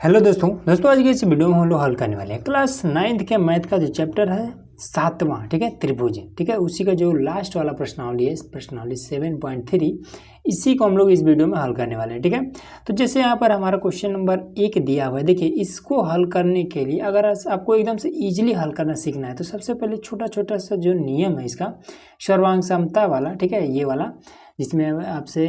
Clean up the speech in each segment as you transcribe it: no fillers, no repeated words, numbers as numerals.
Hello दोस्तों आज के इस वीडियो में हम लोग हल करने वाले हैं क्लास 9th के मैथ का जो चैप्टर है 7वां, ठीक है, त्रिभुज, ठीक है, उसी का जो लास्ट वाला प्रश्नावली है, प्रश्नावली 7.3, इसी को हम लोग इस वीडियो में हल करने वाले हैं, ठीक है। तो जैसे यहाँ पर हमारा क्वेश्चन नंबर 1 दिया हुआ है, देखिए इसको हल करने के लिए अगर आपको एकदम से इजीली हल करना सीखना है तो सबसे पहले छोटा छोटा सा जो नियम है इसका सर्वांग समता वाला, ठीक है, ये वाला जिसमें आपसे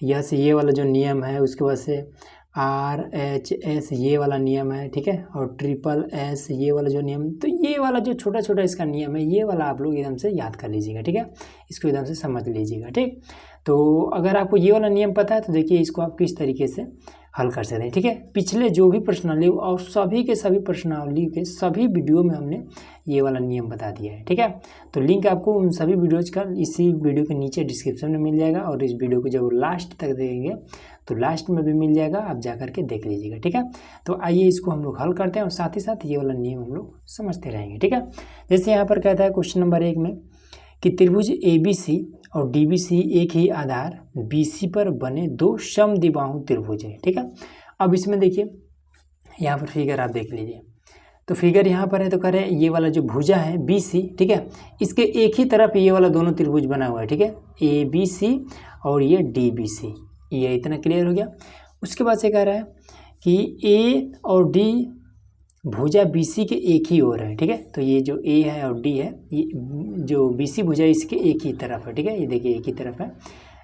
यस ये वाला जो नियम है, उसके बाद से RHS ये वाला नियम है, ठीक है, और SSS ये वाला जो नियम, तो ये वाला जो छोटा छोटा इसका नियम है, ये वाला आप लोग एकदम से याद कर लीजिएगा, ठीक है, इसको एकदम से समझ लीजिएगा, ठीक। तो अगर आपको ये वाला नियम पता है तो देखिए इसको आप किस तरीके से हल कर सकते हैं, ठीक है। पिछले जो भी प्रश्नावली और सभी के सभी प्रश्नावली के सभी वीडियो में हमने ये वाला नियम बता दिया है, ठीक है। तो लिंक आपको उन सभी वीडियोज का इसी वीडियो के नीचे डिस्क्रिप्शन में मिल जाएगा, और इस वीडियो को जब लास्ट तक देखेंगे तो लास्ट में भी मिल जाएगा, आप जा करके देख लीजिएगा, ठीक है। तो आइए इसको हम लोग हल करते हैं और साथ ही साथ ये वाला नियम हम लोग समझते रहेंगे, ठीक है। जैसे यहाँ पर कहता है क्वेश्चन नंबर 1 में कि त्रिभुज ABC और DBC एक ही आधार BC पर बने दो समद्विबाहु त्रिभुज है, ठीक है। अब इसमें देखिए यहाँ पर फिगर आप देख लीजिए, तो फिगर यहाँ पर है, तो कह रहे हैं ये वाला जो भुजा है BC, ठीक है, इसके एक ही तरफ ये वाला दोनों त्रिभुज बना हुआ है, ठीक है, ABC और ये DBC, ये इतना क्लियर हो गया। उसके बाद से कह रहा है कि A और D भुजा BC के एक ही ओर है, ठीक है, तो ये जो A है और D है, ये जो BC भुजा इसके एक ही तरफ है, ठीक है, ये देखिए एक ही तरफ है,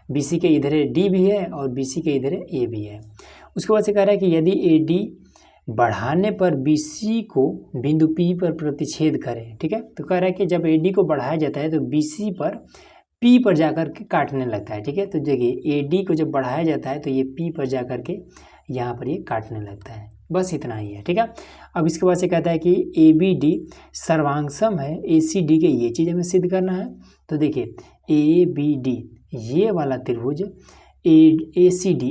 BC के इधर है D भी है और BC के इधर है A भी है। उसके बाद से कह रहा है कि यदि AD बढ़ाने पर BC को बिंदु P पर प्रतिच्छेद करें, ठीक है, तो कह रहा है कि जब AD को बढ़ाया जाता है तो BC पर P पर जाकर के काटने लगता है, ठीक है। तो देखिए AD को जब बढ़ाया जाता है तो ये P पर जाकर के यहाँ पर ये काटने लगता है, बस इतना ही है, ठीक है। अब इसके बाद से कहता है कि ABD सर्वांगसम है ACD के, ये चीज़ हमें सिद्ध करना है। तो देखिए ABD ये वाला त्रिभुज ACD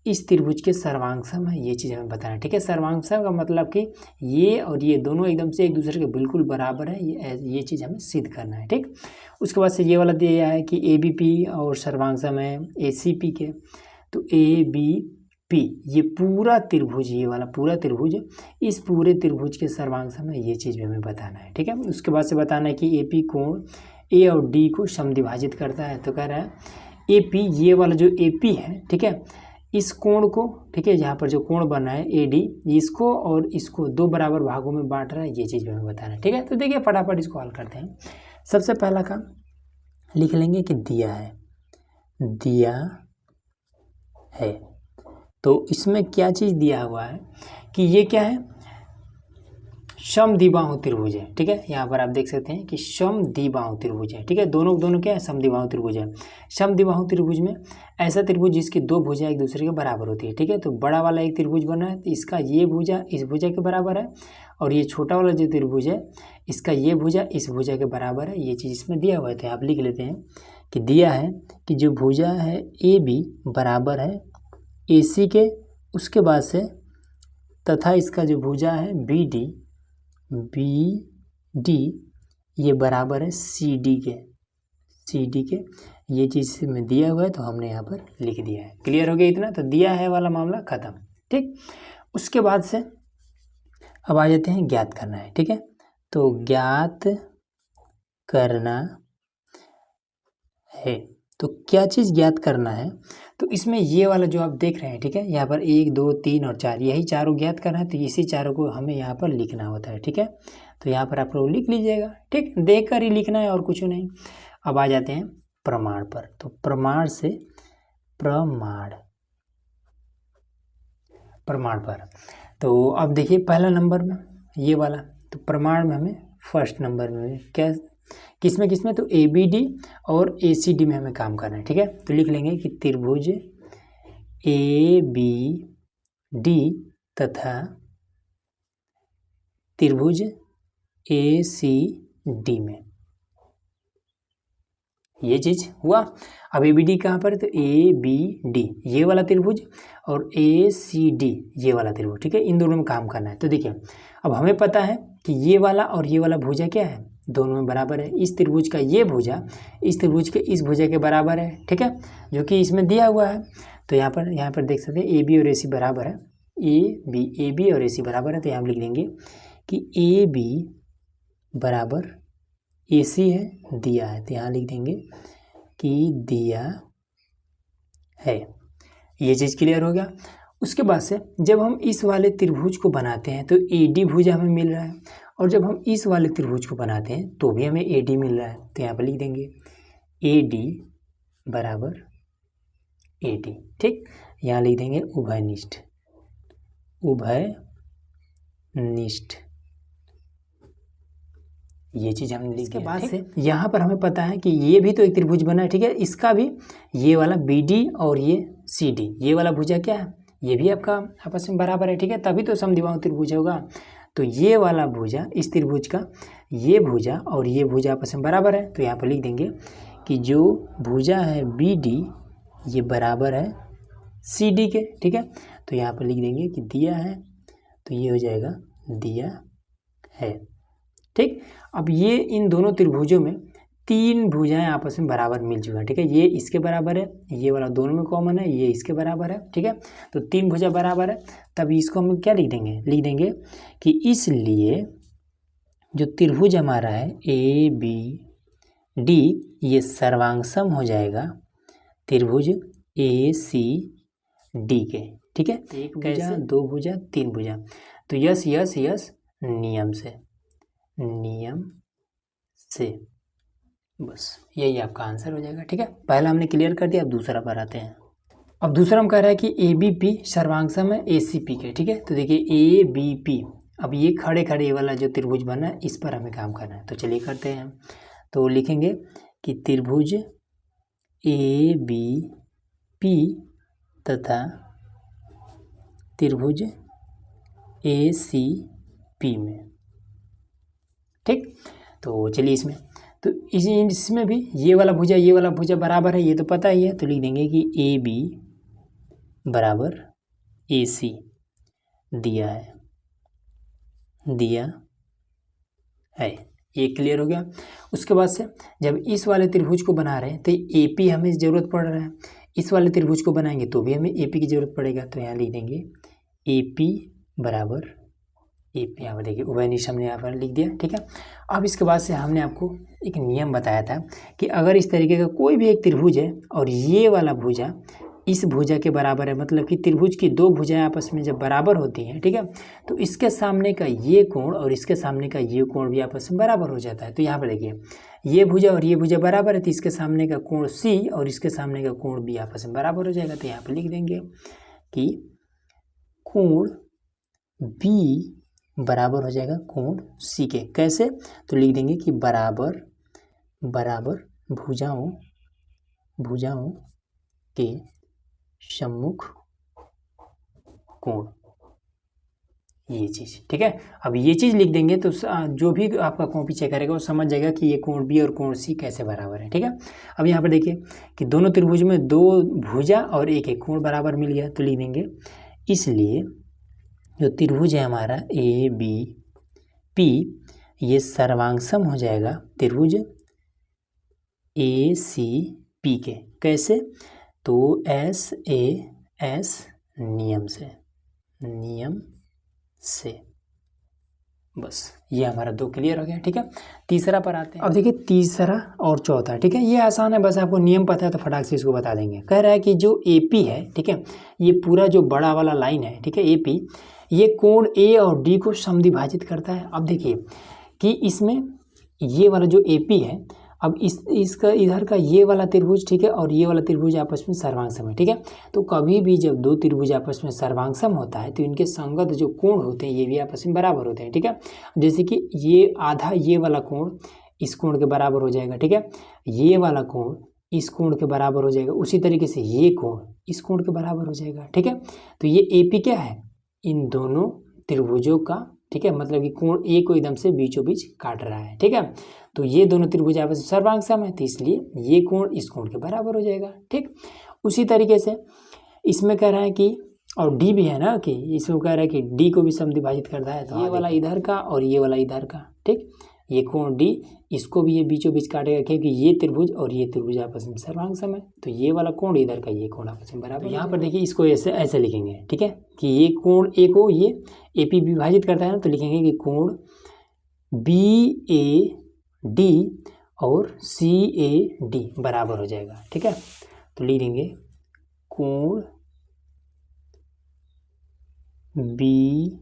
इस त्रिभुज के सर्वांगसम है, ये चीज़ हमें बताना है, ठीक है। सर्वांगसम का मतलब कि ये और ये दोनों एकदम से एक दूसरे के बिल्कुल बराबर है, ये चीज़ हमें सिद्ध करना है, ठीक। उसके बाद से ये वाला दिया है कि ABP और सर्वांगसम है ACP के, तो ABP ये पूरा त्रिभुज, ये वाला पूरा त्रिभुज, इस पूरे त्रिभुज के सर्वांगसम है, ये चीज़ भी हमें बताना है, ठीक है। उसके बाद से बताना है कि AP कोण A और D को समद्विभाजित करता है, तो कह रहा है AP ये वाला जो AP है, ठीक है, इस कोण को, ठीक है, यहाँ पर जो कोण बना है AD, इसको और इसको दो बराबर भागों में बांट रहा है, ये चीज़ भी हमें बताना है, ठीक है। तो देखिए फटाफट इसको हल करते हैं। सबसे पहला काम लिख लेंगे कि दिया है, तो इसमें क्या चीज़ दिया हुआ है कि ये क्या है, समद्विबाहु त्रिभुज है, ठीक है। यहाँ पर आप देख सकते हैं कि समद्विबाहु त्रिभुज है, ठीक है, दोनों क्या है, समद्विबाहु त्रिभुज है। समद्विबाहु त्रिभुज में ऐसा त्रिभुज जिसकी दो भुजा एक दूसरे के बराबर होती है, ठीक है। तो बड़ा वाला एक त्रिभुज बना है, तो इसका ये भुजा इस भुजा के बराबर है, और ये छोटा वाला जो त्रिभुज है इसका ये भुजा इस भुजा के बराबर है, ये चीज़ इसमें दिया हुआ है। तो आप लिख लेते हैं कि दिया है कि जो भुजा है AB बराबर है AC के, उसके बाद से तथा इसका जो भुजा है BD ये बराबर है CD के, ये चीज़ में दिया हुआ है, तो हमने यहाँ पर लिख दिया है। क्लियर हो गया इतना, तो दिया है वाला मामला ख़त्म, ठीक। उसके बाद से अब आ जाते हैं ज्ञात करना है, ठीक है। तो ज्ञात करना है, तो क्या चीज़ ज्ञात करना है, तो इसमें ये वाला जो आप देख रहे हैं, ठीक है, यहाँ पर 1 2 3 और 4 यही चारों ज्ञात करना है, तो इसी चारों को हमें यहाँ पर लिखना होता है, ठीक है। तो यहाँ पर आप लोग लिख लीजिएगा, ठीक, देख कर ही लिखना है और कुछ नहीं। अब आ जाते हैं प्रमाण पर, तो प्रमाण पर, तो अब देखिए पहला नंबर में ये वाला, तो प्रमाण में हमें फर्स्ट नंबर में क्या किसमें तो ABD और ACD में हमें काम करना है, ठीक है। तो लिख लेंगे कि त्रिभुज ABD तथा त्रिभुज ACD में, ये चीज़ हुआ। अब ABD कहाँ पर है, तो ABD ये वाला त्रिभुज और ACD ये वाला त्रिभुज, ठीक है, इन दोनों में काम करना है। तो देखिए अब हमें पता है कि ये वाला और ये वाला भुजा क्या है, दोनों में बराबर है। इस त्रिभुज का ये भुजा इस त्रिभुज के इस भुजा के बराबर है, ठीक है, जो कि इसमें दिया हुआ है। तो यहाँ पर देख सकते हैं ए बी और ए सी बराबर है, ए बी और ए सी बराबर है, तो यहाँ लिख देंगे कि ए बी बराबर ए सी है, दिया है, तो यहाँ लिख देंगे कि दिया है। ये चीज़ क्लियर हो गया। उसके बाद से जब हम इस वाले त्रिभुज को बनाते हैं तो ए डी भुजा हमें मिल रहा है, और जब हम इस वाले त्रिभुज को बनाते हैं तो भी हमें ए डी मिल रहा है, तो यहाँ पर लिख देंगे ए डी बराबर ए डी। ठीक, यहाँ लिख देंगे उभयनिष्ठ, उभयनिष्ठ, ये चीज़ हमने लिख के बाद से यहाँ पर हमें पता है कि ये भी तो एक त्रिभुज बना है। ठीक है, इसका भी ये वाला बी डी और ये सी डी, ये वाला भुजा क्या है, ये भी आपका आपस में बराबर है। ठीक है, तभी तो समद्विबाहु त्रिभुज होगा। तो ये वाला भुजा, इस त्रिभुज का ये भुजा और ये भुजा आपस में बराबर है, तो यहाँ पर लिख देंगे कि जो भुजा है बी डी ये बराबर है सी डी के। ठीक है, तो यहाँ पर लिख देंगे कि दिया है, तो ये हो जाएगा दिया है। ठीक, अब ये इन दोनों त्रिभुजों में तीन भुजाएं आपस में बराबर मिल चुका है। ठीक है, ये इसके बराबर है, ये वाला दोनों में कॉमन है, ये इसके बराबर है। ठीक है, तो तीन भुजा बराबर है, तब इसको हम क्या लिख देंगे, लिख देंगे कि इसलिए जो त्रिभुज हमारा है ए बी डी ये सर्वांगसम हो जाएगा त्रिभुज ए सी डी के। ठीक है, एक भुजा, दो भुजा, तीन भुजा, तो यस यस यस नियम से, बस यही आपका आंसर हो जाएगा। ठीक है, पहला हमने क्लियर कर दिया, अब दूसरा पर आते हैं। अब दूसरा हम कह रहा है कि ए बी पी सर्वांगसम है ए सी पी के। ठीक है, तो देखिए ए बी पी, अब ये खड़े खड़े वाला जो त्रिभुज बना है इस पर हमें काम करना है, तो चलिए करते हैं। तो लिखेंगे कि त्रिभुज ए बी पी तथा त्रिभुज ए सी पी में। ठीक, तो चलिए इसमें, तो इसमें भी ये वाला भुजा बराबर है, ये तो पता ही है, तो लिख देंगे कि ए बी बराबर ए सी दिया है। ये क्लियर हो गया। उसके बाद से जब इस वाले त्रिभुज को बना रहे हैं तो ए पी हमें ज़रूरत पड़ रहा है, इस वाले त्रिभुज को बनाएंगे तो भी हमें ए पी की ज़रूरत पड़ेगा, तो यहाँ लिख देंगे ए पी बराबर ए पी। यहाँ पर देखिए उभयनिष्ठ हमने यहाँ पर लिख दिया। ठीक है, अब इसके बाद से हमने आपको एक नियम बताया था कि अगर इस तरीके का कोई भी एक त्रिभुज है और ये वाला भुजा इस भुजा के बराबर है, मतलब कि त्रिभुज की दो भुजाएं आपस में जब बराबर होती हैं, ठीक है, तो इसके सामने का ये कोण और इसके सामने का ये कोण भी आपस में बराबर हो जाता है। तो यहाँ पर देखिए ये भुजा और ये भुजा बराबर है, तो इसके सामने का कोण सी और इसके सामने का कोण भी आपस में बराबर हो जाएगा। तो यहाँ पर लिख देंगे कि कोण बी बराबर हो जाएगा कोण सी के। कैसे, तो लिख देंगे कि बराबर भुजाओं के सम्मुख कोण, ये चीज़। ठीक है, अब ये चीज़ लिख देंगे तो जो भी आपका कॉपी चेक करेगा वो समझ जाएगा कि ये कोण बी और कोण सी कैसे बराबर है। ठीक है, अब यहाँ पर देखिए कि दोनों त्रिभुज में दो भुजा और एक एक कोण बराबर मिल गया, तो लिख देंगे इसलिए जो त्रिभुज है हमारा ए बी पी ये सर्वांगसम हो जाएगा त्रिभुज ए सी पी के। कैसे, तो एस ए एस नियम से, बस ये हमारा दो क्लियर हो गया। ठीक है, तीसरा पर आते हैं। अब देखिए तीसरा और चौथा, ठीक है, ये आसान है, बस आपको नियम पता है तो फटाक से इसको बता देंगे। कह रहा है कि जो ए पी है, ठीक है, ये पूरा जो बड़ा वाला लाइन है, ठीक है, ए पी, ये कोण ए और डी को समद्विभाजित करता है। अब देखिए कि इसमें ये वाला जो ए पी है, अब इसका इधर का ये वाला त्रिभुज, ठीक है, और ये वाला त्रिभुज आपस में सर्वांगसम है। ठीक है, तो कभी भी जब दो त्रिभुज आपस में सर्वांगसम होता है तो इनके संगत जो कोण होते हैं ये भी आपस में बराबर होते हैं। ठीक है, जैसे कि ये आधा ये वाला कोण इस कोण के बराबर हो जाएगा। ठीक है, ये वाला कोण इस कोण के बराबर हो जाएगा, उसी तरीके से ये कोण इस कोण के बराबर हो जाएगा। ठीक है, तो ये ए पी क्या है, इन दोनों त्रिभुजों का, ठीक है, मतलब कि कोण ए को एकदम से बीचों बीच काट रहा है। ठीक है, तो ये दोनों त्रिभुज आपस में सर्वांगसम है, तो इसलिए ये कोण इस कोण के बराबर हो जाएगा। ठीक, उसी तरीके से इसमें कह रहा है कि, और डी भी है ना, कि इसमें कह रहा है कि डी को भी समद्विभाजित करता है, तो ये वाला इधर का और ये वाला इधर का। ठीक, ये कोण डी, इसको भी ये बीचों बीच काटेगा क्योंकि ये त्रिभुज और ये त्रिभुज आपस में सर्वांग सम है, तो ये वाला कोण इधर का ये कोण आपस में बराबर। यहाँ पर देखिए इसको ऐसे ऐसे लिखेंगे, ठीक है, कि ये कोण ए को ये ए पी विभाजित करता है ना, तो लिखेंगे कि कोण बी ए डी और सी ए डी बराबर हो जाएगा, ठीक है। तो लिख देंगे कोण बी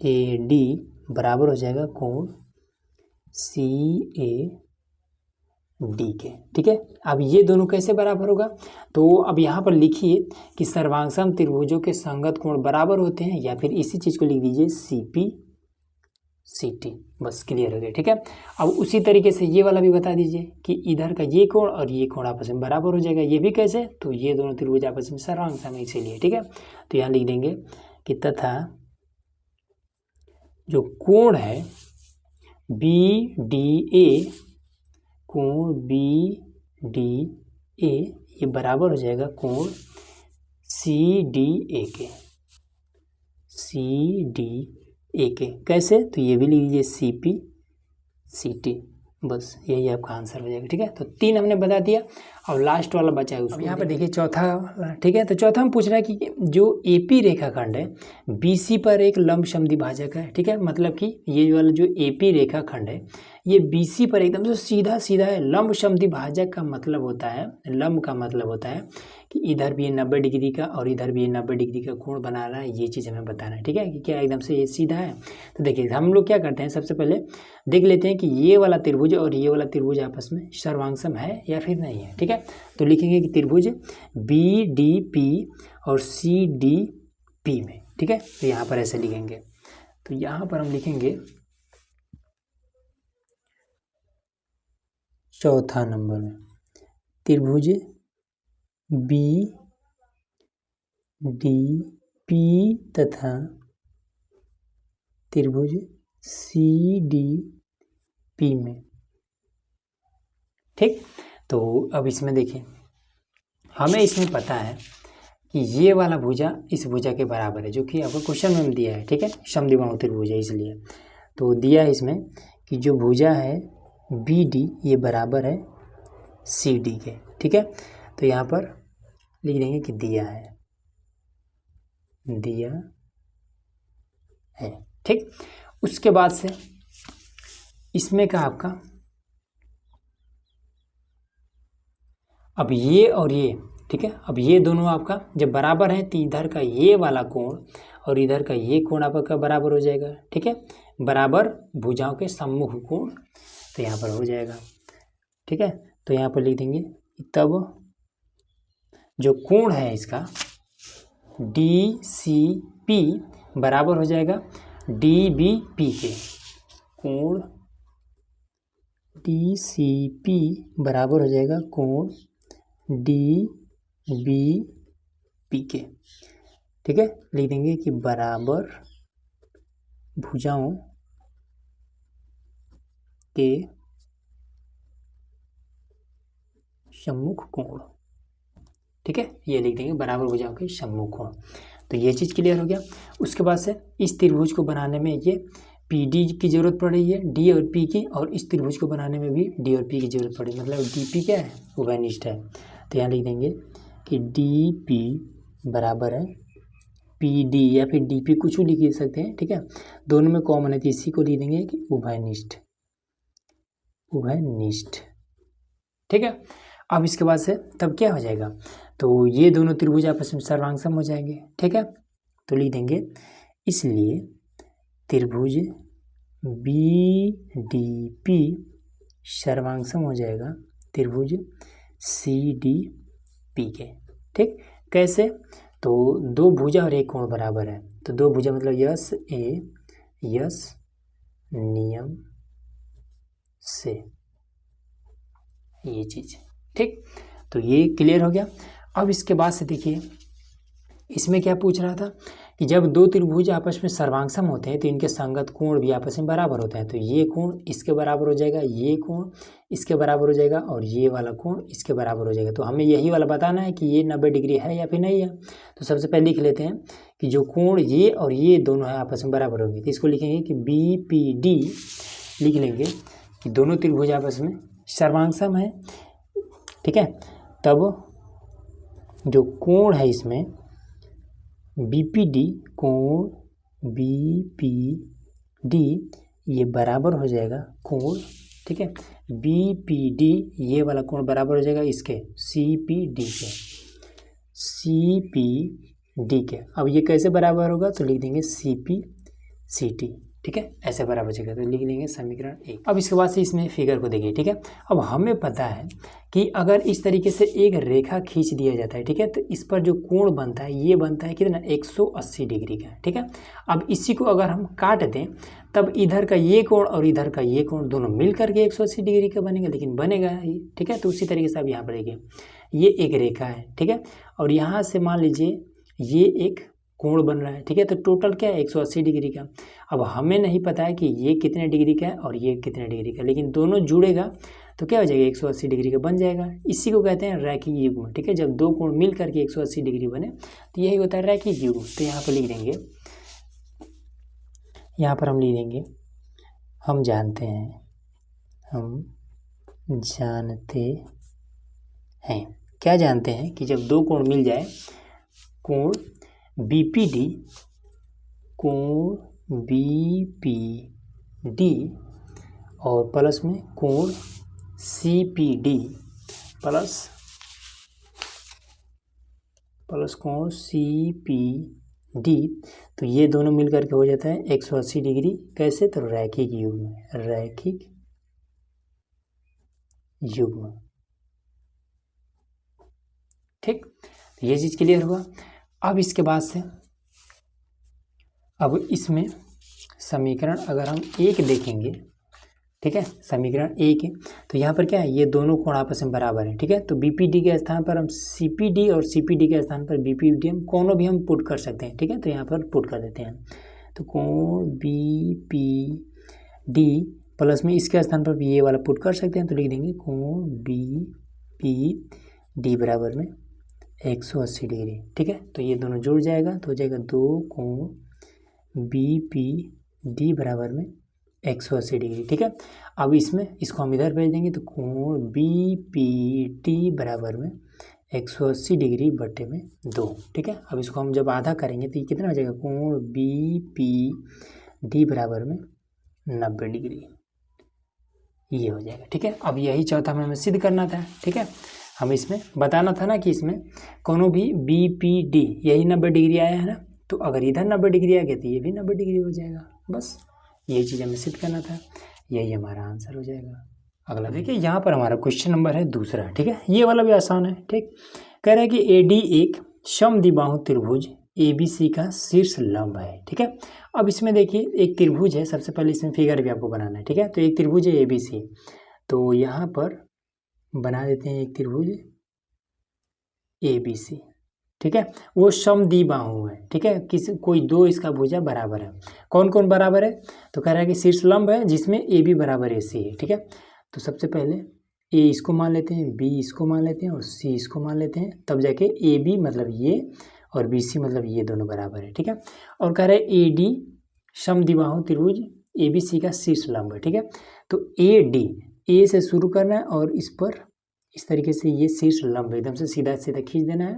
ए डी बराबर हो जाएगा कोण सी ए डी के, ठीक है। अब ये दोनों कैसे बराबर होगा, तो अब यहाँ पर लिखिए कि सर्वांगसम त्रिभुजों के संगत कोण बराबर होते हैं, या फिर इसी चीज़ को लिख दीजिए सी पी सी टी, बस क्लियर हो गया, ठीक है। अब उसी तरीके से ये वाला भी बता दीजिए कि इधर का ये कोण और ये कोण आपस में बराबर हो जाएगा, ये भी कैसे, तो ये दोनों त्रिभुज आपस में सर्वांगसम है इसीलिए, ठीक है। तो यहाँ लिख देंगे कि तथा जो कोण है बी डी ए, कोण बी डी ए ये बराबर हो जाएगा कोण सी डी ए के, सी डी ए के कैसे, तो ये भी लिख लीजिए सी पी सी टी, बस यही आपका आंसर हो जाएगा, ठीक है। तो 3 हमने बता दिया, और लास्ट वाला बचा है उसको यहाँ पर देखिए चौथा वाला, ठीक है। तो चौथा हम पूछ रहा है कि जो एपी रेखाखंड है बीसी पर एक लंब समद्विभाजक है, ठीक है, मतलब कि ये वाला जो एपी रेखाखंड है ये बीसी पर एकदम से सीधा सीधा है। लंब समद्विभाजक का मतलब होता है, लंब का मतलब होता है कि इधर भी ये 90 डिग्री का और इधर भी ये 90 डिग्री का कोण बना रहा है, ये चीज़ हमें बताना है, ठीक है, कि क्या एकदम से ये सीधा है। तो देखिए हम लोग क्या करते हैं, सबसे पहले देख लेते हैं कि ये वाला त्रिभुज और ये वाला त्रिभुज आपस में सर्वांगसम है या फिर नहीं है, ठीक है। तो लिखेंगे कि त्रिभुज बी डी पी और सी डी पी में, ठीक है। तो यहाँ पर ऐसे लिखेंगे, तो यहाँ पर हम लिखेंगे चौथा नंबर में त्रिभुज बी डी पी तथा त्रिभुज सी डी पी में, ठीक। तो अब इसमें देखिए हमें इसमें पता है कि ये वाला भुजा इस भुजा के बराबर है, जो कि आपको क्वेश्चन में दिया है, ठीक है, समद्विबाहु त्रिभुज है इसलिए। तो दिया है इसमें कि जो भुजा है बी डी ये बराबर है सी डी के, ठीक है। तो यहाँ पर लिख देंगे कि दिया है, दिया है, ठीक। उसके बाद से इसमें का आपका अब ये और ये, ठीक है, अब ये दोनों आपका जब बराबर है तो इधर का ये वाला कोण और इधर का ये कोण आपका बराबर हो जाएगा, ठीक है, बराबर भुजाओं के सम्मुख कोण, तो यहाँ पर हो जाएगा, ठीक है। तो यहाँ पर लिख देंगे तब जो कोण है इसका डी सी पी बराबर हो जाएगा डी बी पी के, कोण डी सी पी बराबर हो जाएगा कोण डी बी पी के, ठीक है। लिख देंगे कि बराबर भुजाओं के सम्मुख कोण, ठीक है, ये लिख देंगे बराबर भुजाओं के सम्मुख कोण। तो ये चीज़ क्लियर हो गया। उसके बाद से इस त्रिभुज को बनाने में ये पी डी की जरूरत पड़ रही है, डी और पी की, और इस त्रिभुज को बनाने में भी डी और पी की जरूरत पड़ रही है, मतलब डी पी क्या है, उभयनिष्ठ है। तो यहाँ लिख देंगे कि डी पी बराबर है पी डी या फिर डी पी, कुछ भी लिख सकते हैं, ठीक है, दोनों में कॉमन है, तो इसी को लिख देंगे कि उभयनिष्ठ, उभयनिष्ठ, ठीक है। अब इसके बाद से तब क्या हो जाएगा, तो ये दोनों त्रिभुज आपस में सर्वांगसम हो जाएंगे, ठीक है। तो लिख देंगे इसलिए त्रिभुज बी डी पी सर्वांगसम हो जाएगा त्रिभुज सी डी पी के, ठीक। कैसे, तो दो भुजा और एक कोण बराबर है, तो दो भुजा मतलब यस ए यस नियम से, ये चीज़, ठीक। तो ये क्लियर हो गया। अब इसके बाद से देखिए इसमें क्या पूछ रहा था कि जब दो त्रिभुज आपस में सर्वांगसम होते हैं तो इनके संगत कोण भी आपस में बराबर होते हैं। तो ये कोण इसके बराबर हो जाएगा, ये कोण इसके बराबर हो जाएगा और ये वाला कोण इसके बराबर हो जाएगा। तो हमें यही वाला बताना है कि ये 90 डिग्री है या फिर नहीं है। तो सबसे पहले लिख लेते हैं कि जो कोण ये और ये दोनों है आपस में बराबर होंगे। तो इसको लिखेंगे कि BPD लिख लेंगे कि दोनों त्रिभुज आपस में सर्वांगसम है, ठीक है। तब जो कोण है इसमें BPD, कोण BPD ये बराबर हो जाएगा कोण, ठीक है। BPD ये वाला कोण बराबर हो जाएगा इसके CPD के। अब ये कैसे बराबर होगा तो लिख देंगे CPCT, ठीक है, ऐसे बराबर हो जाएगा। तो लिख लेंगे समीकरण 1। अब इसके बाद से इसमें फिगर को देखिए, ठीक है। अब हमें पता है कि अगर इस तरीके से एक रेखा खींच दिया जाता है, ठीक है, तो इस पर जो कोण बनता है ये बनता है कितना 180 डिग्री का, ठीक है। अब इसी को अगर हम काट दें तब इधर का ये कोण और इधर का ये कोण दोनों मिल करके 180 डिग्री का बनेगा, लेकिन बनेगा ही, ठीक है। तो उसी तरीके से अब यहाँ पर देखिए ये एक रेखा है, ठीक है, और यहाँ से मान लीजिए ये एक कोण बन रहा है, ठीक है। तो टोटल क्या है 180 डिग्री का। अब हमें नहीं पता है कि ये कितने डिग्री का है और ये कितने डिग्री का, लेकिन दोनों जुड़ेगा तो क्या हो जाएगा 180 डिग्री का बन जाएगा। इसी को कहते हैं रैखिक युग्म, ठीक है। जब दो कोण मिल करके 180 डिग्री बने तो यही होता है रैखिक युग्म। तो यहाँ पर लिख देंगे, यहाँ पर हम लिख देंगे हम जानते हैं क्या जानते हैं कि जब दो कोण मिल जाए, कोण BPD और प्लस में कोण CPD प्लस कोण CPD, तो ये दोनों मिल करके हो जाता है 180 डिग्री। कैसे? तो रैखिक युग्म, ठीक। तो ये चीज़ क्लियर हुआ। अब इसके बाद से अब इसमें समीकरण अगर हम 1 देखेंगे, ठीक है, समीकरण 1 है तो यहाँ पर क्या है, ये दोनों कोण आपस में बराबर हैं, ठीक है। तो BPD के स्थान पर हम CPD और CPD के स्थान पर BPD हम कोनो भी हम पुट कर सकते हैं, ठीक है। तो यहाँ पर पुट कर देते हैं। तो कोण BPD प्लस में इसके स्थान पर भी ये वाला पुट कर सकते हैं। तो लिख देंगे कोण BPD बराबर में 180 डिग्री, ठीक है। तो ये दोनों जुड़ जाएगा तो हो जाएगा दो कोण BPD बराबर में 180 डिग्री, ठीक है। अब इसमें इसको हम इधर भेज देंगे तो कोण BPD बराबर में 180 डिग्री बटे में 2, ठीक है। अब इसको हम जब आधा करेंगे तो ये कितना हो जाएगा, कोण BPD बराबर में 90 डिग्री, ये हो जाएगा, ठीक है। अब यही चौथा में हमें सिद्ध करना था, ठीक है। हमें इसमें बताना था ना कि इसमें कोनो भी BPD यही 90 डिग्री आया है ना, तो अगर इधर 90 डिग्री आ गया तो ये भी 90 डिग्री हो जाएगा। बस यही चीज़ हमें सिद्ध करना था, यही हमारा आंसर हो जाएगा। अगला देखिए, यहाँ पर हमारा क्वेश्चन नंबर है दूसरा, ठीक है। ये वाला भी आसान है, ठीक। कह रहा है कि AD एक समद्विबाहु त्रिभुज ABC का शीर्ष लंब है, ठीक है। अब इसमें देखिए एक त्रिभुज है, सबसे पहले इसमें फिगर भी आपको बनाना है, ठीक है। तो एक त्रिभुज है ABC, तो यहाँ पर बना देते हैं एक त्रिभुज ABC, ठीक है। वो समद्विबाहु है, ठीक है, कोई दो इसका भुजा बराबर है। कौन कौन बराबर है? तो कह रहा है कि शीर्ष लंब है जिसमें AB बराबर AC है, ठीक है। तो सबसे पहले A इसको मान लेते हैं, B इसको मान लेते हैं और C इसको मान लेते हैं, तब जाके AB मतलब ये और BC मतलब ये दोनों बराबर है, ठीक है। और कह रहा है AD समद्विबाहु त्रिभुज ABC का शीर्ष लंब है, ठीक है। तो AD A से शुरू करना है और इस पर इस तरीके से ये शीर्ष लंब एकदम से सीधा सीधा खींच देना है,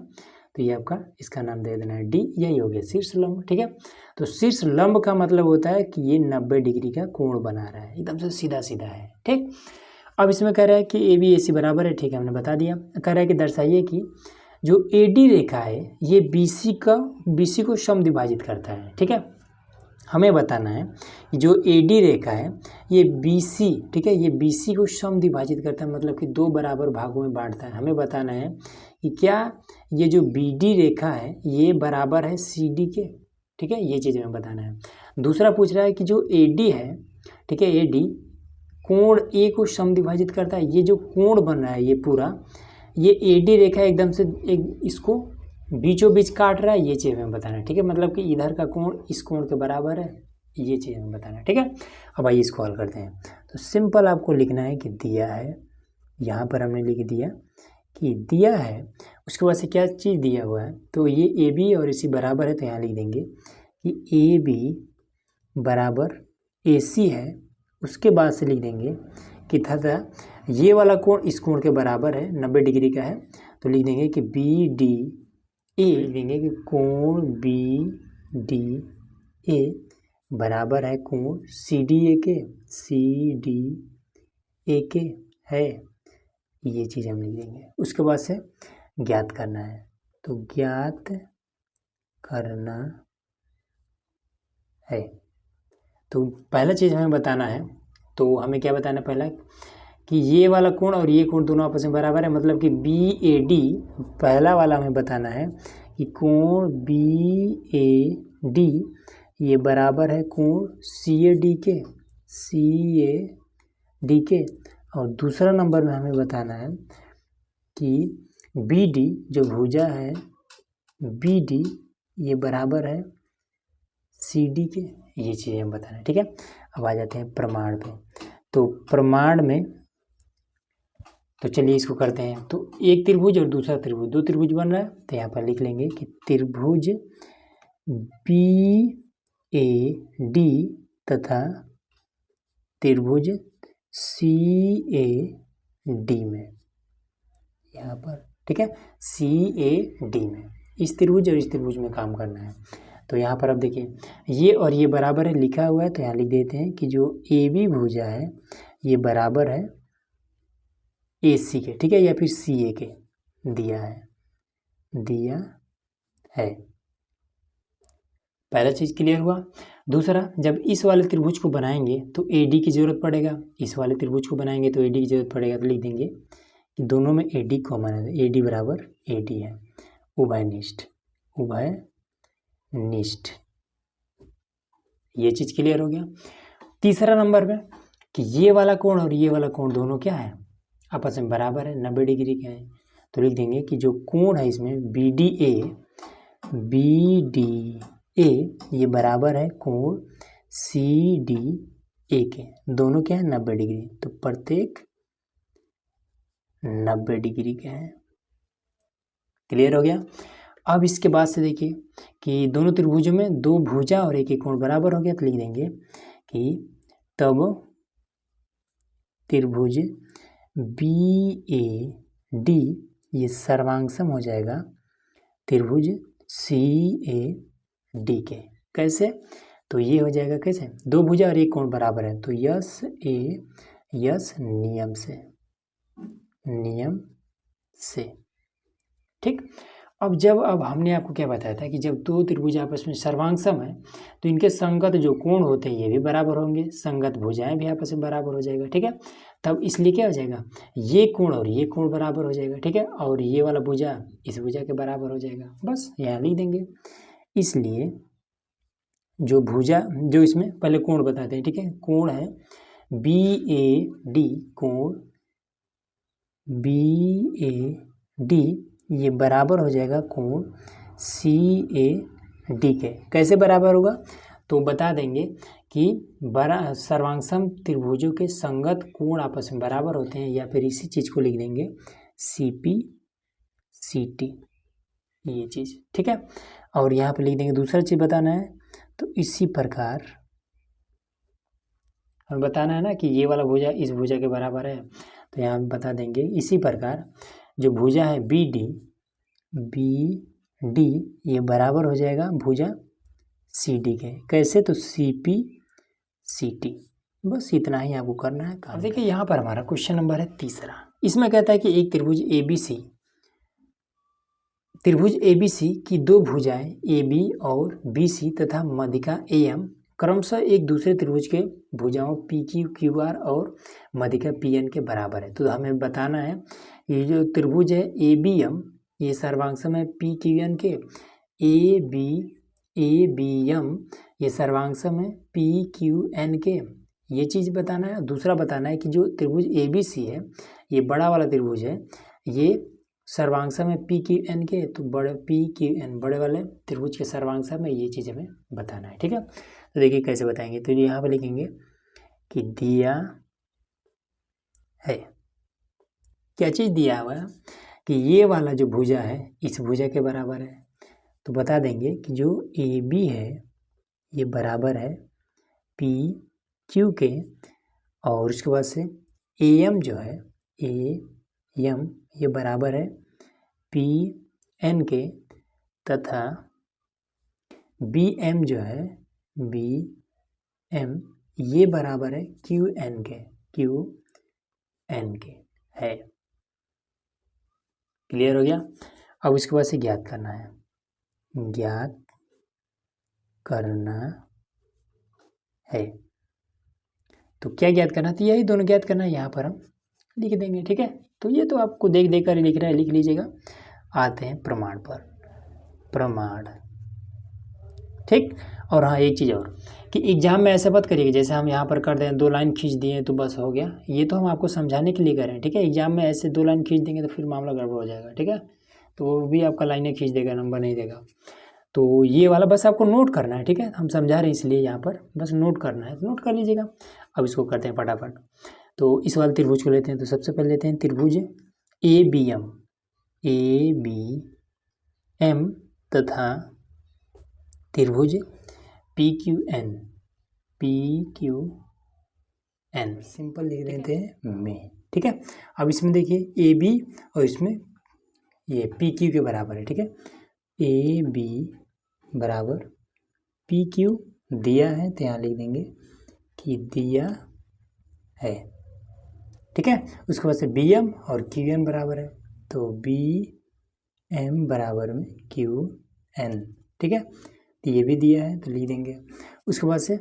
तो ये आपका इसका नाम दे देना है D, यही हो गया शीर्ष लंब, ठीक है। तो शीर्ष लंब का मतलब होता है कि ये 90 डिग्री का कोण बना रहा है, एकदम से सीधा सीधा है, ठीक। अब इसमें कह रहा है कि AB AC बराबर है, ठीक है, हमने बता दिया। कह रहा है कि दर्शाइए कि जो AD रेखा है ये BC को समद्विभाजित करता है, ठीक है। हमें बताना है कि जो AD रेखा है ये BC, ठीक है, ये BC को समद्विभाजित करता है, मतलब कि दो बराबर भागों में बांटता है। हमें बताना है कि क्या ये जो BD रेखा है ये बराबर है CD के, ठीक है, ये चीज़ हमें बताना है। दूसरा पूछ रहा है कि जो AD है, ठीक है, AD कोण A को समद्विभाजित करता है। ये जो कोण बन रहा है ये पूरा, ये AD रेखा एकदम से इसको बीचों बीच काट रहा है, ये चीज़ हमें बताना है, ठीक है। मतलब कि इधर का कोण इस कोण के बराबर है, ये चीज़ हमें बताना है, ठीक है। अब आइए इसको हल करते हैं। तो सिंपल आपको लिखना है कि दिया है, यहाँ पर हमने लिख दिया कि दिया है, उसके बाद से क्या चीज़ दिया हुआ है, तो ये ए बी और इसी बराबर है, तो यहाँ लिख देंगे कि ए बी बराबर ए सी है। उसके बाद से लिख देंगे कि तथा ये वाला कोण इस कोण के बराबर है, 90 डिग्री का है, तो लिख देंगे कि बी डी ए, लिख देंगे कि कोण बी डी ए बराबर है कोण सी डी ए के, सी डी ए के है, ये चीज़ हम लिख देंगे। उसके बाद से ज्ञात करना है, तो ज्ञात करना है, तो पहला चीज़ हमें बताना है, तो हमें क्या बताना है पहला कि ये वाला कोण और ये कोण दोनों आपस में बराबर है, मतलब कि बी ए डी, पहला वाला हमें बताना है कि कोण बी ए डी ये बराबर है कोण सी ए डी के, सी ए डी के। और दूसरा नंबर में हमें बताना है कि बी डी जो भुजा है बी डी ये बराबर है सी डी के, ये चीज़ हम बताना है, ठीक है। अब आ जाते हैं प्रमाण पे। तो प्रमाण में तो चलिए इसको करते हैं। तो एक त्रिभुज और दूसरा त्रिभुज, दो त्रिभुज बन रहा है, तो यहाँ पर लिख लेंगे कि त्रिभुज बी ए डी तथा त्रिभुज सी ए डी में, यहाँ पर ठीक है, सी ए डी में इस त्रिभुज और इस त्रिभुज में काम करना है। तो यहाँ पर अब देखिए ये और ये बराबर है लिखा हुआ है, तो यहाँ लिख देते हैं कि जो ए बी भुजा है ये बराबर है ए सी के, ठीक है, या फिर सी ए के, दिया है। पहला चीज़ क्लियर हुआ। दूसरा, जब इस वाले त्रिभुज को बनाएंगे तो ए डी की ज़रूरत पड़ेगा, इस वाले त्रिभुज को बनाएंगे तो ए डी की ज़रूरत पड़ेगा, तो लिख देंगे कि दोनों में ए डी कॉमन है, ए डी बराबर ए डी है, उभयनिष्ठ, ये चीज़ क्लियर हो गया। तीसरा नंबर में कि ये वाला कोण और ये वाला कोण दोनों क्या है, आपस में बराबर है, 90 डिग्री के हैं, तो लिख देंगे कि जो कोण है इसमें बी डी ए ये बराबर है कोण सी डी ए के, दोनों क्या है 90 डिग्री, तो प्रत्येक 90 डिग्री के हैं। क्लियर हो गया। अब इसके बाद से देखिए कि दोनों त्रिभुजों में दो भुजा और एक कोण बराबर हो गया, तो लिख देंगे कि तब त्रिभुज बी ए डी ये सर्वांगसम हो जाएगा त्रिभुज सी ए डी के। कैसे, तो ये हो जाएगा कैसे, दो भुजा और एक कोण बराबर है, तो यस नियम से ठीक। अब हमने आपको क्या बताया था कि जब दो त्रिभुज आपस में सर्वांगसम है तो इनके संगत जो कोण होते हैं ये भी बराबर होंगे, संगत भुजाएं भी आपस में बराबर हो जाएगा, ठीक है। तब इसलिए क्या हो जाएगा, ये कोण और ये कोण बराबर हो जाएगा, ठीक है, और ये वाला भुजा इस भुजा के बराबर हो जाएगा, बस यहाँ लिख देंगे। इसलिए जो भुजा, जो इसमें पहले कोण बताते हैं, ठीक है, कोण है बी ए डी, कोण बी ए डी ये बराबर हो जाएगा कोण सी ए डी के। कैसे बराबर होगा, तो बता देंगे कि सर्वांगसम त्रिभुजों के संगत कोण आपस में बराबर होते हैं, या फिर इसी चीज़ को लिख देंगे सी पी सी टी, ये चीज़ ठीक है। और यहाँ पे लिख देंगे दूसरा चीज़ बताना है, तो इसी प्रकार हमें बताना है ना कि ये वाला भुजा इस भुजा के बराबर है, तो यहाँ बता देंगे इसी प्रकार जो भुजा है बी डी ये बराबर हो जाएगा भुजा सी डी के। कैसे, तो सी पी सी टी, बस इतना ही आपको करना है। अब देखिए यहाँ पर हमारा क्वेश्चन नंबर है तीसरा, इसमें कहता है कि एक त्रिभुज ए बी सी की दो भुजाएं ए बी और बी सी तथा मध्यिका ए एम क्रमशः एक दूसरे त्रिभुज के भुजाओं पी क्यू आर और मध्यिका पी एन के बराबर है। तो हमें बताना है ये जो त्रिभुज है ए बी एम ये सर्वांगसम है पी क्यू एन के, ए बी एम ये सर्वांगसम है पी क्यू एन के, ये चीज़ बताना है। दूसरा बताना है कि जो त्रिभुज ए बी सी है ये बड़ा वाला त्रिभुज है, ये सर्वांग में पी क्यू एन के, तो बड़े पी क्यू एन बड़े वाले त्रिभुज के सर्वांग में ये चीज़ हमें बताना है। ठीक है, तो देखिए कैसे बताएंगे। तो यहाँ पर लिखेंगे कि दिया है, क्या चीज़ दिया हुआ है कि ये वाला जो भुजा है इस भुजा के बराबर है। तो बता देंगे कि जो ए बी है ये बराबर है पी क्यू के, और उसके बाद से ए एम जो है ए एम ये बराबर है पी एन के, तथा बी एम जो है बी एम ये बराबर है क्यू एन के, क्यू एन के है। क्लियर हो गया। अब उसके बाद से ज्ञात करना है, ज्ञात करना है। तो क्या ज्ञात करना, तो यही दोनों ज्ञात करना है, यहाँ पर हम लिख देंगे। ठीक है, तो ये तो आपको देख देख कर लिख रहा है, लिख लीजिएगा। आते हैं प्रमाण पर, प्रमाण। ठीक, और हाँ एक चीज़ और कि एग्जाम में ऐसा मत करिएगा जैसे हम यहाँ पर कर दें 2 लाइन खींच दिए तो बस हो गया। ये तो हम आपको समझाने के लिए कर रहे हैं। ठीक है, एग्जाम में ऐसे 2 लाइन खींच देंगे तो फिर मामला गड़बड़ हो जाएगा। ठीक है, तो वो भी आपका लाइनें खींच देगा, नंबर नहीं देगा। तो ये वाला बस आपको नोट करना है। ठीक है, हम समझा रहे हैं इसलिए यहाँ पर बस नोट करना है, नोट कर लीजिएगा। अब इसको करते हैं फटाफट। तो इस वाले त्रिभुज को लेते हैं। तो सबसे पहले लेते हैं त्रिभुज A B M, A B M तथा त्रिभुज P Q N, P Q N, simple लिख देते हैं में। ठीक है, अब इसमें देखिए ए बी और इसमें ये पी क्यू के बराबर है। ठीक है, ए बी बराबर पी क्यू दिया है, तो यहाँ लिख देंगे कि दिया है। ठीक है, उसके बाद से बी एम और क्यू एन बराबर है, तो बी एम बराबर में क्यू एन। ठीक है, तो ये भी दिया है तो लिख देंगे। उसके बाद से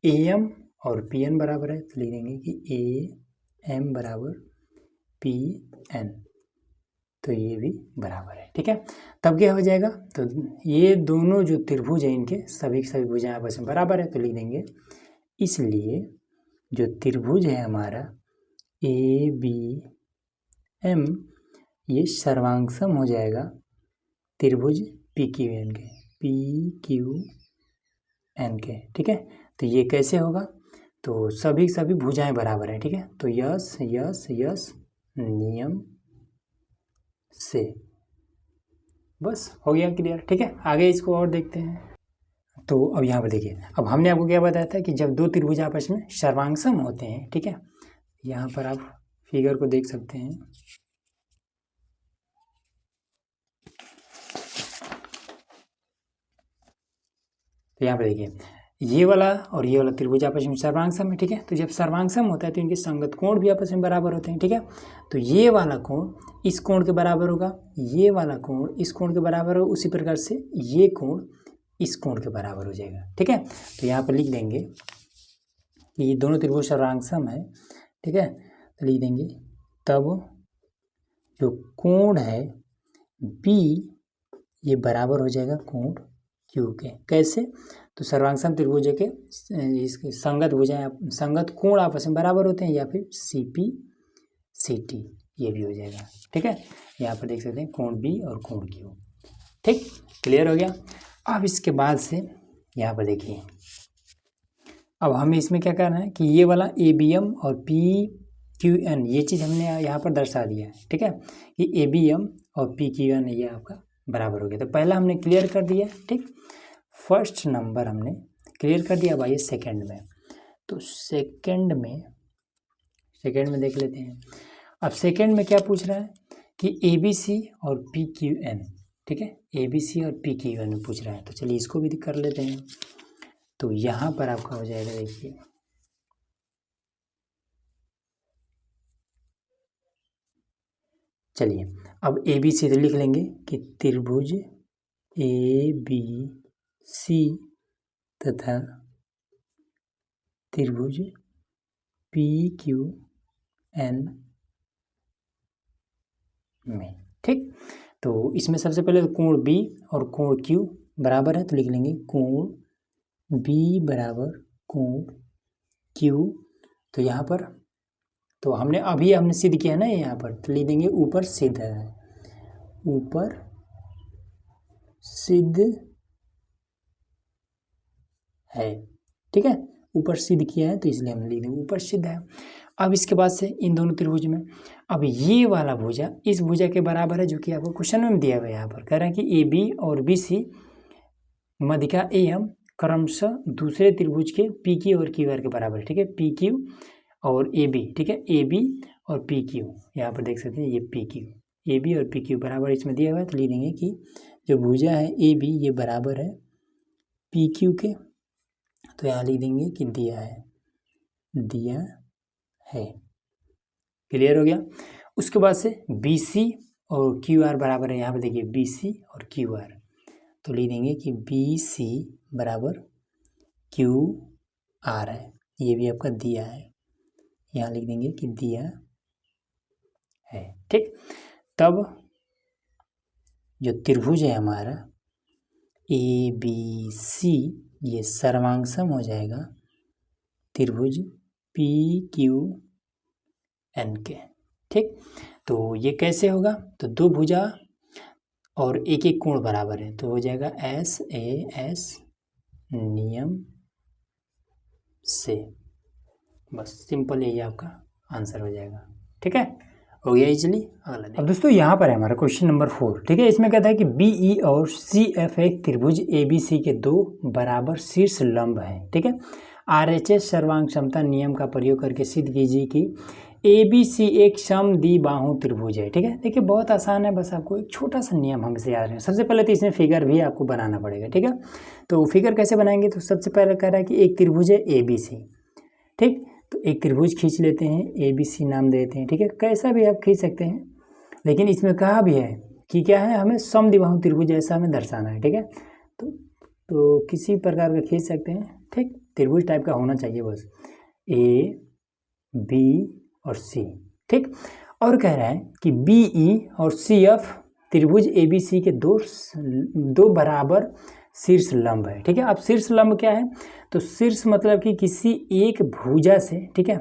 ए एम और पी एन बराबर है, तो लिख देंगे कि ए एम बराबर पी एन, तो ये भी बराबर है। ठीक है, तब क्या हो जाएगा, तो ये दोनों जो त्रिभुज है इनके सभी भुजाएं आपस में बराबर है, तो लिख देंगे इसलिए जो त्रिभुज है हमारा ए बी एम ये सर्वांगसम हो जाएगा त्रिभुज पी क्यू एन के, पी क्यू एन के। ठीक है, तो ये कैसे होगा, तो सभी भुजाएं बराबर है। ठीक है, तो यस यस यस नियम से, बस हो गया क्लियर। ठीक है, आगे इसको और देखते हैं। तो अब यहाँ पर देखिए, अब हमने आपको क्या बताया था कि जब 2 त्रिभुज आपस में सर्वांगसम होते हैं। ठीक है, यहाँ पर आप फिगर को देख सकते हैं। तो यहाँ पर देखिए ये वाला और ये वाला त्रिभुज आपस में सर्वांगसम है। ठीक है, तो जब सर्वांगसम होता है तो इनके संगत कोण भी आपस में बराबर होते हैं। ठीक है, तो ये वाला कोण इस कोण के बराबर होगा, ये वाला कोण इस कोण के बराबर होगा, उसी प्रकार से ये कोण इस कोण के बराबर हो जाएगा। ठीक है, तो यहाँ पर लिख देंगे कि ये दोनों त्रिभुज सर्वांगसम है। ठीक है, तो लिख देंगे तब जो कोण है बी ये बराबर हो जाएगा कोण क्यू के। कैसे, तो सर्वांगसम त्रिभुज के इसके संगत भुजाएं संगत कोण आपस में बराबर होते हैं, या फिर सी पी सी टी ये भी हो जाएगा। ठीक है, यहाँ पर देख सकते हैं कोण बी और कोण क्यू। ठीक, क्लियर हो गया। अब इसके बाद से यहाँ पर देखिए, अब हमें इसमें क्या करना है कि ये वाला ए बी एम और पी क्यू एन ये चीज़ हमने यहाँ पर दर्शा दिया है। ठीक है, कि ए बी एम और पी क्यू एन ये आपका बराबर हो गया। तो पहला हमने क्लियर कर दिया। ठीक, फर्स्ट नंबर हमने क्लियर कर दिया। अब आइए सेकेंड में, तो सेकेंड में देख लेते हैं। अब सेकेंड में क्या पूछ रहा है कि ए बी सी और पी क्यू एन। ठीक है, ए बी सी और पी क्यू एन पूछ रहा है, तो चलिए इसको भी कर लेते हैं। तो यहाँ पर आपका हो जाएगा, देखिए चलिए अब ए बी सी तो लिख लेंगे कि त्रिभुज ए बी सी तथा त्रिभुज पी क्यू एन में। ठीक, तो इसमें सबसे पहले कोण बी और कोण क्यू बराबर है, तो लिख लेंगे कोण बी बराबर कोण क्यू। तो यहाँ पर तो हमने सिद्ध किया ना यहाँ पर, तो लिख देंगे ऊपर सिद्ध है, ऊपर सिद्ध है, ठीक है, ऊपर सिद्ध किया है तो इसलिए हम लिख देंगे ऊपर सिद्ध है। अब इसके बाद से इन दोनों त्रिभुज में अब ये वाला भुजा इस भुजा के बराबर है, जो कि आपको क्वेश्चन में दिया हुआ है। यहाँ पर कह रहे हैं कि ए बी और बी सी मध्यिका ए एम क्रमशः दूसरे त्रिभुज के पी क्यू और क्यू आर के बराबर है, ठीक है, पी क्यू और ए बी, ठीक है, ए बी और पी क्यू, यहाँ पर देख सकते हैं ये पी क्यू, ए बी और पी क्यू बराबर इसमें दिया हुआ है। तो लिख देंगे कि जो भुजा है ए बी ये बराबर है पी क्यू के, तो यहाँ लिख देंगे कि दिया है। क्लियर हो गया। उसके बाद से बी सी और क्यू आर बराबर है, यहाँ पर देखिए बी सी और क्यू आर, तो लिख देंगे कि बी सी बराबर क्यू आर है, ये भी आपका दिया है, यहाँ लिख देंगे कि दिया है, ठीक। तब जो त्रिभुज है हमारा ए बी सी ये सर्वांगसम हो जाएगा त्रिभुज पी क्यू एन के, ठीक। तो ये कैसे होगा, तो दो भुजा और एक एक कोण बराबर है, तो हो जाएगा एस ए एस नियम से, बस सिंपल यही आपका आंसर हो जाएगा, ठीक है, हो गया इजली। अगला अब दोस्तों यहाँ पर है हमारा क्वेश्चन नंबर 4, ठीक है। इसमें कहता है कि बी ई और सी एफ एक त्रिभुज ए बी सी के दो बराबर शीर्ष लंब हैं, ठीक है। आर एच एस सर्वांग क्षमता नियम का प्रयोग करके सिद्ध कीजिए कि ए बी सी एक समद्विबाहु त्रिभुज है, ठीक है। देखिए बहुत आसान है, बस आपको एक छोटा सा नियम हमेशा याद रखना। सबसे पहले तो इसमें फिगर भी आपको बनाना पड़ेगा, ठीक है। तो फिगर कैसे बनाएंगे, तो सबसे पहले कह रहा है कि एक त्रिभुज है ए बी सी, ठीक। तो एक त्रिभुज खींच लेते हैं, ए बी सी नाम देते हैं, ठीक है, कैसा भी आप खींच सकते हैं, लेकिन इसमें कहा भी है कि क्या है, हमें समद्विबाहु त्रिभुज ऐसा हमें दर्शाना है, ठीक है। तो किसी प्रकार का खींच सकते हैं, ठीक, त्रिभुज टाइप का होना चाहिए बस, ए बी और सी, ठीक। और कह रहा है कि बी ई और सी एफ त्रिभुज ए बी सी के दो बराबर शीर्ष लंब है, ठीक है। अब शीर्ष लंब क्या है, तो शीर्ष मतलब कि किसी एक भुजा से, ठीक है,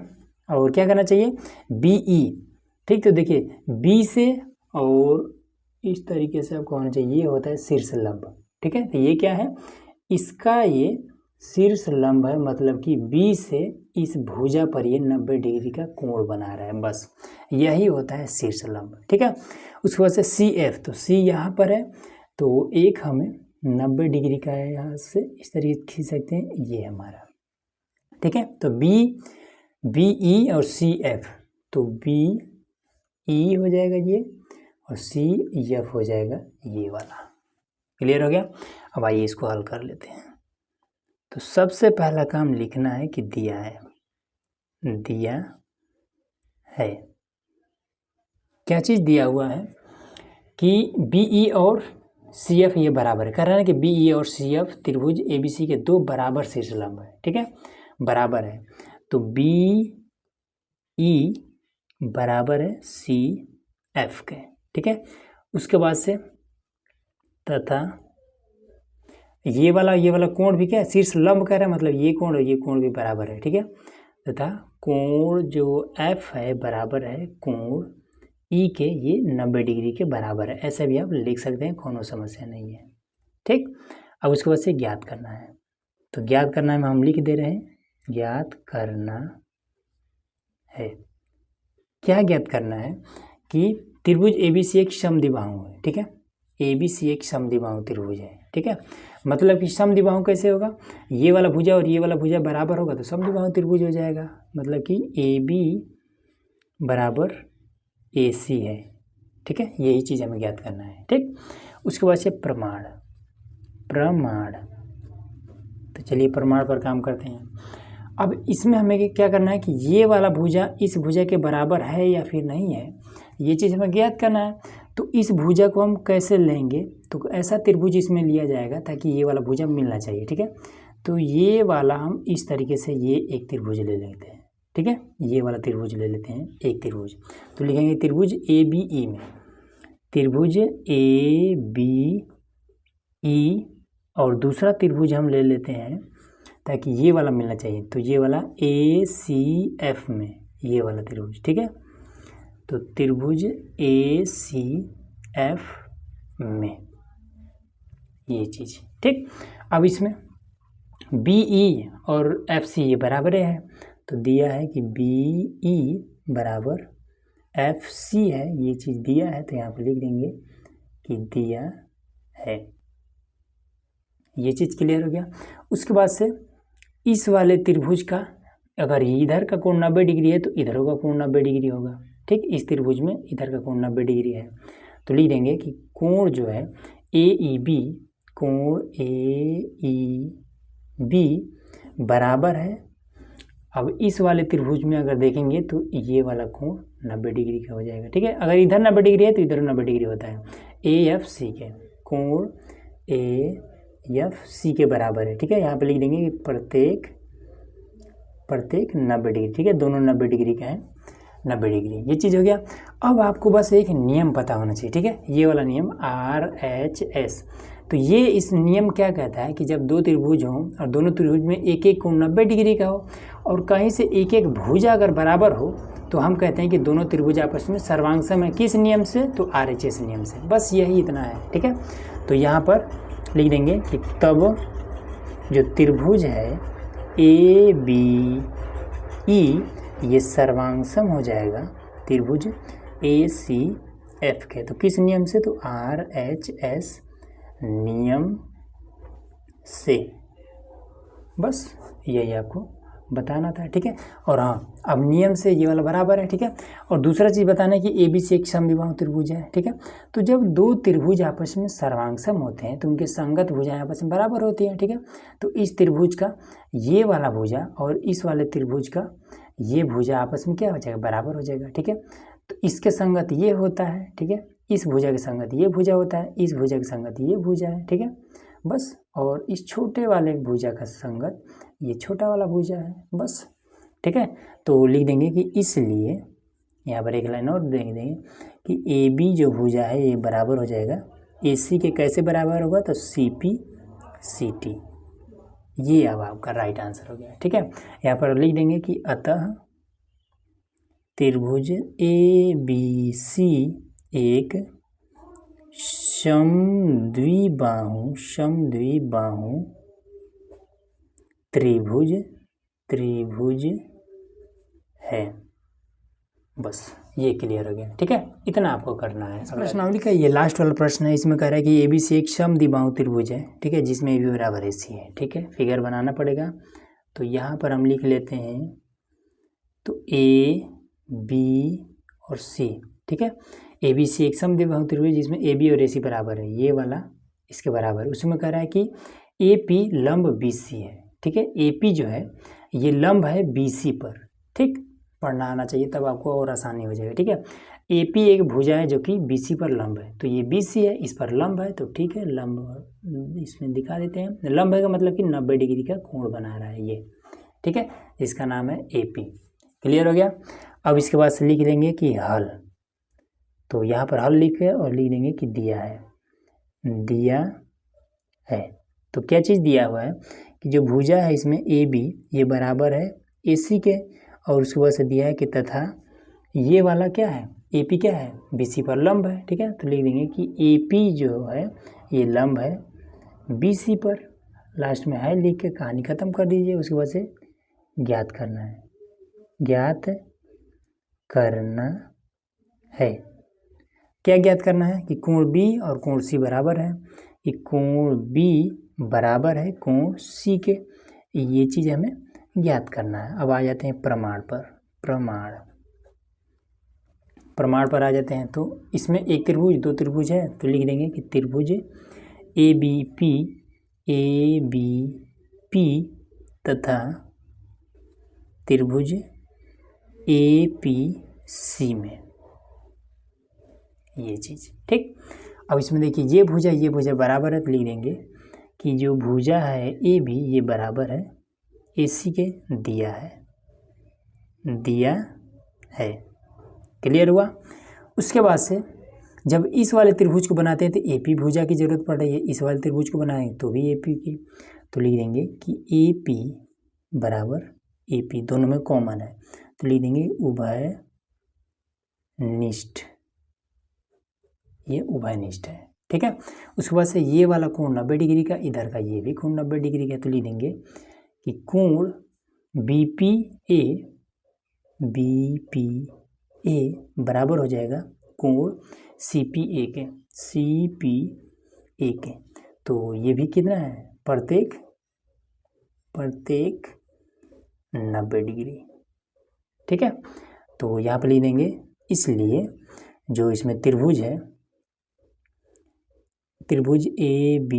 और क्या करना चाहिए बी ई, ठीक। तो देखिए बी से और इस तरीके से आपको होना चाहिए, ये होता है शीर्ष लंब, ठीक है। तो ये क्या है, इसका ये शीर्ष लंब है, मतलब कि बी से इस भुजा पर ये 90 डिग्री का कोण बना रहा है, बस यही होता है शीर्ष लंब, ठीक है। उसके बाद से सी एफ, तो सी यहाँ पर है, तो एक हमें 90 डिग्री का है, यहाँ से इस तरीके से खींच सकते हैं, ये हमारा, ठीक है। तो बी ई और सी एफ, तो बी ई हो जाएगा ये और सी एफ हो जाएगा ये वाला। क्लियर हो गया। अब आइए इसको हल कर लेते हैं। तो सबसे पहला काम लिखना है कि दिया है क्या चीज़ दिया हुआ है कि बी ई और सी एफ ये बराबर है, कह रहा है कि बी ई और सी एफ त्रिभुज ए बी सी के दो बराबर शीर्ष लंब है, ठीक है, बराबर है। तो बी ई बराबर है सी एफ के, ठीक है। उसके बाद से तथा ये वाला कोण भी क्या है, शीर्ष लंब कह रहा है, मतलब ये कोण और ये कोण भी बराबर है, ठीक है। तथा कोण जो एफ है बराबर है कोण ई के, ये 90 डिग्री के बराबर है, ऐसा भी आप लिख सकते हैं, कोनो समस्या नहीं है, ठीक। अब उसके बाद से ज्ञात करना है, तो ज्ञात करना है हम लिख दे रहे हैं, ज्ञात करना है, क्या ज्ञात करना है कि त्रिभुज ए बी सी एक समद्विबाहु है, ठीक है, ए बी सी एक समद्विबाहु त्रिभुज है, ठीक है। मतलब कि समद्विबाहु कैसे होगा, ये वाला भुजा और ये वाला भुजा बराबर होगा तो समद्विबाहु त्रिभुज हो जाएगा, मतलब कि ए बी बराबर ए सी है, ठीक है, यही चीज़ हमें ज्ञात करना है, ठीक। उसके बाद से प्रमाण, तो चलिए प्रमाण पर काम करते हैं। अब इसमें हमें क्या करना है कि ये वाला भुजा इस भुजा के बराबर है या फिर नहीं है, ये चीज़ हमें ज्ञात करना है। तो इस भुजा को हम कैसे लेंगे, तो ऐसा त्रिभुज इसमें लिया जाएगा ताकि ये वाला भुजा मिलना चाहिए, ठीक है। तो ये वाला हम इस तरीके से ये एक त्रिभुज ले लेते हैं, ठीक है, ये वाला त्रिभुज ले लेते हैं, एक त्रिभुज। तो लिखेंगे त्रिभुज ए बी ई में, त्रिभुज ए बी ई और दूसरा त्रिभुज हम ले लेते हैं ताकि ये वाला मिलना चाहिए, तो ये वाला ए सी एफ में ये वाला त्रिभुज, ठीक है। तो त्रिभुज ए सी एफ में, ये चीज़। ठीक, अब इसमें BE और FC ये बराबर है, तो दिया है कि BE बराबर FC है, ये चीज़ दिया है, तो यहाँ पर लिख देंगे कि दिया है। ये चीज़ क्लियर हो गया। उसके बाद से इस वाले त्रिभुज का अगर इधर का कोण 90 डिग्री है तो इधर का कोण 90 डिग्री होगा। ठीक, इस त्रिभुज में इधर का कोण 90 डिग्री है, तो लिख देंगे कि कोण जो है AEB, कोण AEB बराबर है। अब इस वाले त्रिभुज में अगर देखेंगे तो ये वाला कोण 90 डिग्री का हो जाएगा। ठीक है, अगर इधर 90 डिग्री है तो इधर 90 डिग्री होता है। AFC के कोण AFC के बराबर है। ठीक है, यहाँ पे लिख देंगे कि प्रत्येक 90 डिग्री। ठीक है, दोनों 90 डिग्री का है, 90 डिग्री, ये चीज़ हो गया। अब आपको बस एक नियम पता होना चाहिए। ठीक है, ये वाला नियम RHS। तो ये इस नियम क्या कहता है कि जब दो त्रिभुज हों और दोनों त्रिभुज में एक एक कोण 90 डिग्री का हो और कहीं से एक एक भुजा अगर बराबर हो तो हम कहते हैं कि दोनों त्रिभुज आपस में सर्वांगसम है। किस नियम से? तो RHS नियम से। बस यही इतना है। ठीक है, तो यहाँ पर लिख देंगे कि तब जो त्रिभुज है ABE ये सर्वांगसम हो जाएगा त्रिभुज ACF के। तो किस नियम से? तो RHS नियम से। बस यही आपको बताना था। ठीक है, और हाँ, अब नियम से ये वाला बराबर है। ठीक है, और दूसरा चीज़ बताना है कि ABC एक समद्विबाहु त्रिभुज है। ठीक है, तो जब दो त्रिभुज आपस में सर्वांगसम होते हैं तो उनके संगत भुजाएं आपस में बराबर होती हैं। ठीक है, तो इस त्रिभुज का ये वाला भुजा और इस वाले त्रिभुज का ये भुजा आपस में क्या हो जाएगा? बराबर हो जाएगा। ठीक है, तो इसके संगत ये होता है। ठीक है, इस भुजा के संगत ये भुजा होता है, इस भुजा के संगत ये भुजा है। ठीक है, बस, और इस छोटे वाले भुजा का संगत ये छोटा वाला भुजा है। बस, ठीक है, तो लिख देंगे कि इसलिए यहाँ पर एक लाइन और देख देंगे कि AB जो भुजा है ये बराबर हो जाएगा AC के। कैसे बराबर होगा? तो CP CT। ये अब आपका राइट आंसर हो गया। ठीक है, यहाँ पर लिख देंगे कि अतः त्रिभुज ABC एक समद्विबाहु त्रिभुज है। बस ये क्लियर हो गया। ठीक है, इतना आपको करना है। प्रश्नावली का ये लास्ट वाला प्रश्न है। इसमें कह रहा है कि ABC एक समद्विबाहु त्रिभुज है। ठीक है, जिसमें AB बराबर AC है। ठीक है, फिगर बनाना पड़ेगा, तो यहाँ पर हम लिख लेते हैं तो A, B और C। ठीक है, ABC एक समद्विबाहु त्रिभुज जिसमें AB और AC बराबर है, ये वाला इसके बराबर है। उसमें कह रहा है कि AP लंब BC है। ठीक है, AP जो है ये लंब है BC पर। ठीक, पढ़ना आना चाहिए, तब आपको और आसानी हो जाएगी। ठीक है, AP एक भुजा है जो कि BC पर लंब है, तो ये BC है, इस पर लंब है, तो ठीक है, लंब इसमें दिखा देते हैं। लंब है का मतलब कि 90 डिग्री का कोण बना रहा है ये। ठीक है, इसका नाम है AP। क्लियर हो गया। अब इसके बाद से लिख देंगे कि हल, तो यहाँ पर हल लिख के और लिख देंगे कि दिया है। तो क्या चीज़ दिया हुआ है कि जो भुजा है इसमें AB ये बराबर है AC के, और उसके बाद से दिया है कि तथा ये वाला क्या है? AP क्या है? BC पर लंब है। ठीक है, तो लिख देंगे कि AP जो है ये लंब है BC पर। लास्ट में है लिख के कहानी ख़त्म कर दीजिए। उसके बाद से ज्ञात करना है। क्या ज्ञात करना है? कि कोण B और कोण C बराबर है, कि कोण B बराबर है कोण C के। ये चीज़ हमें ज्ञात करना है। अब आ जाते हैं प्रमाण पर। प्रमाण पर आ जाते हैं, तो इसमें एक त्रिभुज, दो त्रिभुज है, तो लिख देंगे कि त्रिभुज ABP तथा त्रिभुज APC में, ये चीज़। ठीक, अब इसमें देखिए ये भुजा बराबर है, तो लिख देंगे कि जो भुजा है AB ये बराबर है AC के। दिया है। क्लियर हुआ। उसके बाद से जब इस वाले त्रिभुज को बनाते हैं तो AP भुजा की ज़रूरत पड़ रही है, इस वाले त्रिभुज को बनाएंगे तो भी AP की, तो लिख देंगे कि AP बराबर AP, दोनों में कॉमन है, तो लिख देंगे उभयनिष्ठ। ये उभयनिष्ठ है। ठीक है। उसके बाद से ये वाला कोण 90 डिग्री का, इधर का ये भी कोण 90 डिग्री का, तो लिख देंगे कि कोण BPA बराबर हो जाएगा कोण CPA के। तो ये भी कितना है, प्रत्येक 90 डिग्री। ठीक है, तो यहाँ पर लिख देंगे, इसलिए जो इसमें त्रिभुज है, त्रिभुज ABP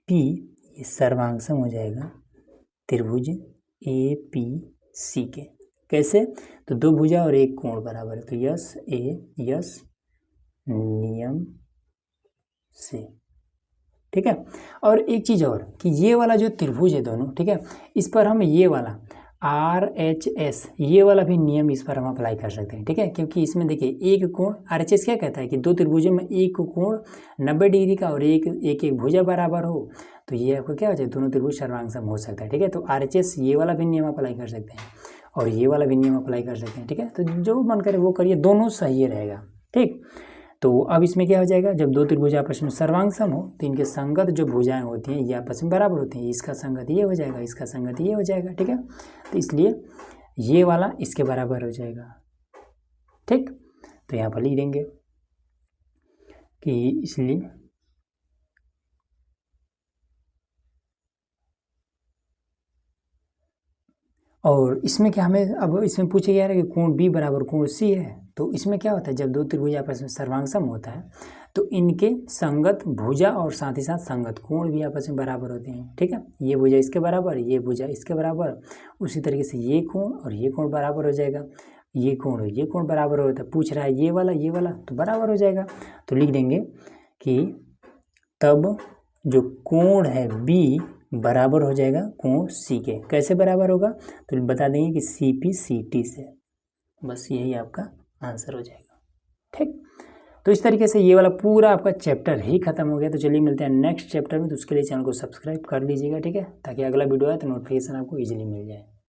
ये सर्वांगसम हो जाएगा त्रिभुज APC के। कैसे, तो दो भुजा और एक कोण बराबर है, तो यस नियम से। ठीक है, और एक चीज़ और कि ये वाला जो त्रिभुज है दोनों, ठीक है, इस पर हम ये वाला RHS ये वाला भी नियम इस पर हम अप्लाई कर सकते हैं। ठीक है, क्योंकि इसमें देखिए एक कोण RHS क्या कहता है कि दो त्रिभुजों में एक कोण 90 डिग्री का और एक भुजा बराबर हो, तो ये आपको क्या हो जाए, दोनों त्रिभुज सर्वांगसम हो सकता है। ठीक है, तो RHS ये वाला भी नियम अप्लाई कर सकते हैं और ये वाला भी नियम अप्लाई कर सकते हैं। ठीक है, तो जो मन करे वो करिए, दोनों सही रहेगा। ठीक, तो अब इसमें क्या हो जाएगा, जब दो त्रिभुज आपस में सर्वांगसम हो तो इनके संगत जो भुजाएं होती हैं ये आपस में बराबर होती हैं, इसका संगत ये हो जाएगा, इसका संगत ये हो जाएगा। ठीक है, तो इसलिए ये वाला इसके बराबर हो जाएगा। ठीक, तो यहाँ पर लिख देंगे कि इसलिए और इसमें क्या हमें अब इसमें पूछे गया है कि कोण B बराबर कोण C है, तो इसमें क्या होता है, जब दो त्रिभुज आपस में सर्वांगसम होता है तो इनके संगत भुजा और साथ ही साथ संगत कोण भी आपस में बराबर होते हैं। ठीक है, ये भुजा इसके बराबर, ये भुजा इसके बराबर, उसी तरीके से ये कोण और ये कोण बराबर हो जाएगा, ये कोण और ये कोण बराबर होता है। पूछ रहा है ये वाला तो बराबर हो जाएगा, तो लिख देंगे कि तब जो कोण है B बराबर हो जाएगा कोण C के। कैसे बराबर होगा, तो बता देंगे कि CP CT से, बस यही आपका आंसर हो जाएगा। ठीक, तो इस तरीके से ये वाला पूरा आपका चैप्टर ही खत्म हो गया। तो चलिए मिलते हैं नेक्स्ट चैप्टर में, तो उसके लिए चैनल को सब्सक्राइब कर लीजिएगा। ठीक है, ताकि अगला वीडियो आए तो नोटिफिकेशन आपको इजीली मिल जाए।